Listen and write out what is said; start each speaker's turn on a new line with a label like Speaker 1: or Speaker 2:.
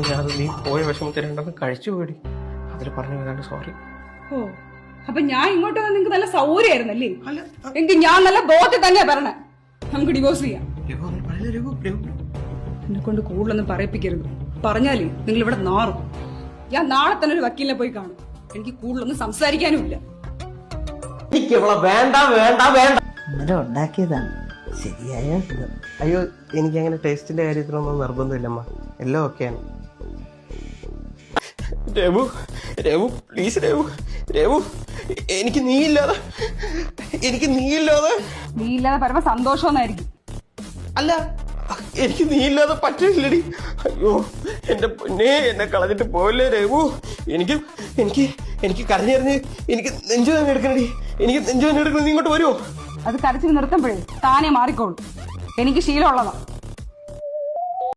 Speaker 1: ഞാനത് നീ പോയ വിഷമത്തിൽ രണ്ടൊക്കെ കഴിച്ചു പോയി. അതിൽ പറഞ്ഞു പോയതാണ് സോറി.
Speaker 2: ഓ, അപ്പൊ ഞാൻ ഇങ്ങോട്ട് വന്ന് നിങ്ങക്ക് നല്ല സൗകര്യമായിരുന്നല്ലേ? എങ്കിൽ ഞാൻ നല്ല ബോധത്തിൽ തന്നെയാ പറഞ്ഞേ, നമുക്ക് ഡിവോഴ്സ് ചെയ്യാം. എന്നെ കൊണ്ട് കൂടുതലൊന്നും പറയിപ്പിക്കരുത്. പറഞ്ഞാലേ നിങ്ങൾ ഇവിടെ നാറും. ഞാൻ നാളെ തന്നെ ഒരു വക്കീലിനെ പോയി കാണും. എനിക്ക് കൂടുതലൊന്നും സംസാരിക്കാനും ഇല്ല.
Speaker 1: വേണ്ട വേണ്ട വേണ്ട
Speaker 3: ഇന്നലെ ഉണ്ടാക്കിയതാണ് ശരിയായ.
Speaker 1: അയ്യോ, എനിക്ക് അങ്ങനെ ടേസ്റ്റിന്റെ കാര്യത്തിലൊന്നും നിർബന്ധമില്ലമ്മ, എല്ലാം ഓക്കെയാണ്. രഘു രഘു പ്ലീസ് രഘു രഘു, എനിക്ക് നീയില്ലാതെ
Speaker 2: നീ ഇല്ലാതെ പരമ സന്തോഷമെന്നായിരിക്കും.
Speaker 1: അല്ല, എനിക്ക് നീയില്ലാതെ പറ്റില്ലടി. അയ്യോ എന്റെ പൊന്നെ, എന്നെ കളഞ്ഞിട്ട് പോയല്ലേ രഘു. എനിക്ക് എനിക്ക് എനിക്ക് കരഞ്ഞിറങ്ങി എനിക്ക് നെഞ്ചുവേദന എടുക്കണടി. എനിക്ക് നെഞ്ചുവേദന എടുക്കണം. നീ ഇങ്ങോട്ട് വരുമോ?
Speaker 2: അത് കരച്ചിൽ നിർത്തുമ്പോഴേ താനേ മാറിക്കോളൂ. എനിക്ക് ശീലമുള്ളതാ.